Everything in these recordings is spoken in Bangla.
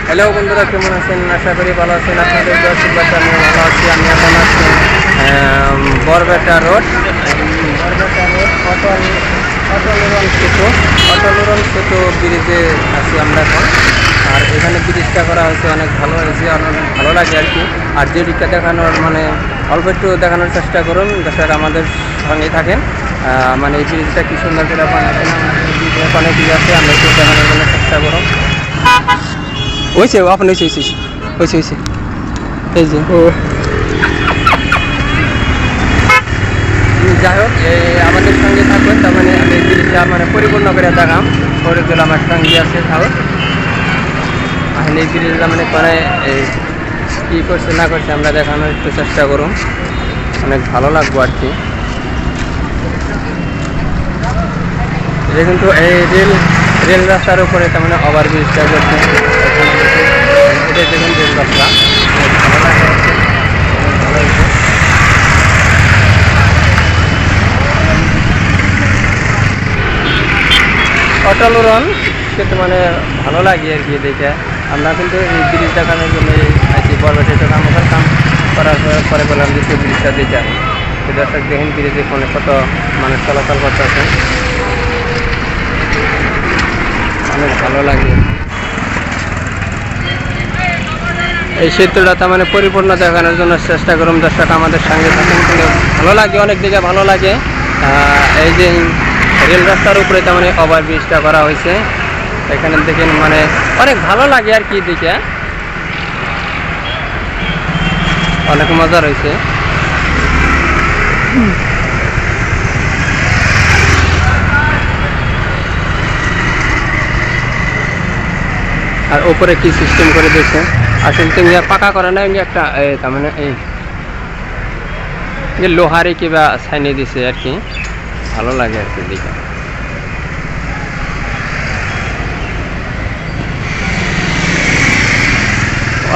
হ্যালো বন্ধুরা, কেমন আছেন? আশা করি ভালো আছেন। আপনাদের আশীর্বাদ আমি ভালো আছি। আমি এখন আছি বরবেটা রোড, অটল উড়ন সেতু, অটল উড়ন সেতু ব্রিজে আছি আমরা এখন। আর এখানে ব্রিজটা করা হয়েছে, অনেক ভালো হয়েছে, অনেক ভালো লাগে আর কি। আর যে দিকটা দেখানোর মানে অল্প একটু দেখানোর চেষ্টা করুন, দর্শক আমাদের সঙ্গেই থাকেন। মানে এই ব্রিজটা কি সুন্দর করে বানাচ্ছেন, অনেক কি আছে, আমরা একটু দেখানোর জন্য চেষ্টা করুন। হয়েছে আপনি হয়েছে হয়েছে হয়েছে এই যে ও যাই হোক, আমাদের সঙ্গে থাকবেন। তার মানে আমি জিনিসটা মানে পরিপূর্ণ করে দেখাম করে দিলাম। আমার সঙ্গে আছে তাও এই জিনিসটা মানে করে কী করছে না করছে আমরা দেখানোর একটু চেষ্টা করুন, অনেক ভালো লাগবো আর কি। এটা কিন্তু এই রেল রাস্তার উপরে তার মানে ওভারব্রিজটা করছে। এটা দেখুন রেল রাস্তা, ভালো লাগে, ভালো হয়েছে। অটল উড়ন কিন্তু মানে ভালো লাগে আর কি দেখে। আমরা কিন্তু এই ব্রিজ দেখানোর জন্য আছি বরবেটা কাম করার পরে বললাম যে সেই ব্রিজটা দেখে দর্শক দেখেন ব্রিজে ফোনে কত মানুষ চলাচল করতেছে, অনেক ভালো লাগে। এই সেতুটা তার মানে পরিপূর্ণ দেখানোর জন্য চেষ্টা করুন, দর্শক আমাদের সঙ্গে থাকেন। কিন্তু ভালো লাগে, অনেক দিকে ভালো লাগে। এই যে রেল রাস্তার উপরে তার মানে ওভারব্রিজটা করা হয়েছে, এখানে দেখেন মানে অনেক ভালো লাগে আর কি দেখে, অনেক মজা রয়েছে। আর উপরে কি সিস্টেম করে দিয়েছে আসলে তুমি পাকা করে না, একটা তার মানে এই যে লোহারে কিবা ছাইনি দিছে আর কি, ভালো লাগে আর কি দেখে।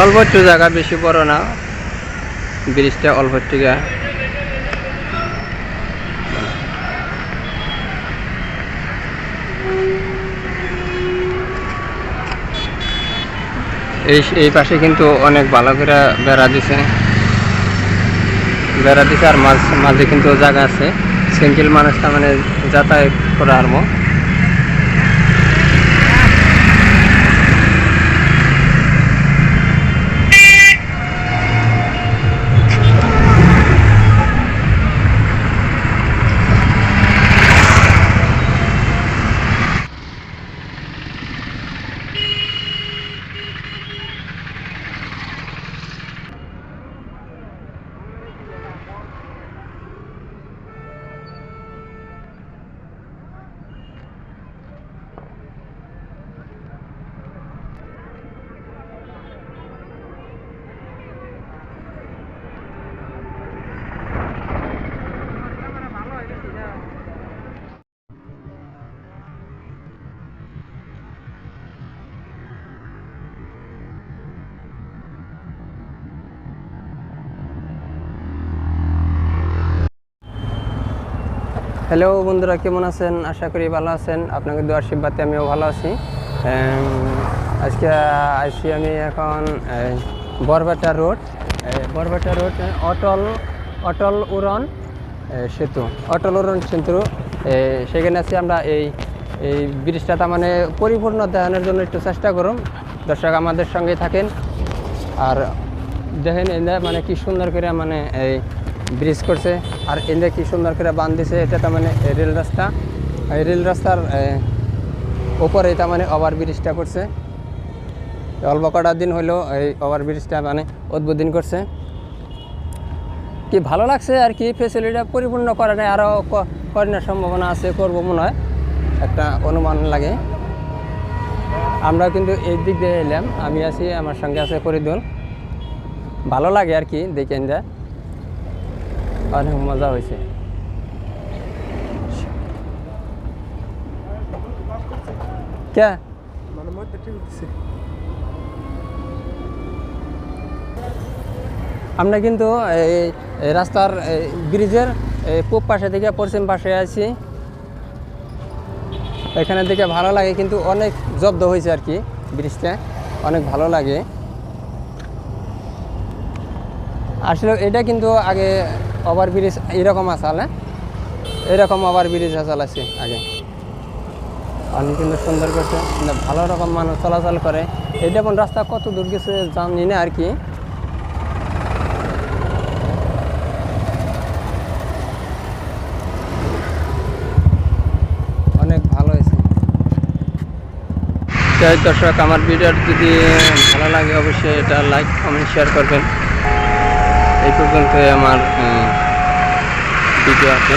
অল্প একটু জায়গা, বেশি বড় না, ব্রিজটা অল্প একটু এই পাশে কিন্তু অনেক ভালো করে বেড়া দিছে আর মাঝে কিন্তু জায়গা আছে, সিঙ্গেল মানুষ তার মানে যাতায়াত করা আরম্ভ। হ্যালো বন্ধুরা, কেমন আছেন? আশা করি ভালো আছেন। আপনাকে দোয়ার আশীর্বাদে আমিও ভালো আছি। আজকে আসছি আমি এখন বরবেটা রোড অটল উড়ন সেতু, অটল উড়ন সেতু। সেখানে আছি আমরা। এই ব্রিজটা তার মানে পরিপূর্ণ দেখানোর জন্য একটু চেষ্টা করুন, দর্শক আমাদের সঙ্গে থাকেন। আর দেখেন মানে কি সুন্দর করে মানে এই ব্রিজ করছে, আর এনে কি সুন্দর করে বাঁধ দিছে। এটা তার মানে রেল রাস্তা, এই রেল রাস্তার উপরে তার মানে ওভারব্রিজটা করছে। অল্প কটা দিন হলো এই ওভারব্রিজটা মানে উদ্বোধন করছে, কি ভালো লাগছে আর কি। ফেসিলিটিটা পরিপূর্ণ করে নেয়, আরও করার সম্ভাবনা আছে, করবো মনে হয়, একটা অনুমান লাগে। আমরা কিন্তু এই দিক দিয়ে এলাম, আমি আছি, আমার সঙ্গে আছে ফরিদুল। ভালো লাগে আর কি দেখেন, যা অনেক মজা হয়েছে। কে আমরা কিন্তু এই রাস্তার ব্রিজের পূব পাশে থেকে পশ্চিম পাশে আছি। এখানে দেখে ভালো লাগে, কিন্তু অনেক জব্দ হয়েছে আর কি ব্রিজটা। অনেক ভালো লাগে। আসলে এটা কিন্তু আগে ওভারব্রিজ এরকম আসালে, এরকম ওভারব্রিজ আসাল আছে আগে, অনেক কিন্তু সুন্দর করছে, ভালো রকম মানুষ চলাচল করে। এটা যেমন রাস্তা কত দূর গেছে জানি না আর কি। অনেক ভালো হয়েছে। যাই দর্শক, আমার ভিডিওর যদি ভালো লাগে অবশ্যই এটা লাইক কমেন্ট শেয়ার করবেন। এই পর্যন্ত আমার ভিডিও আছে।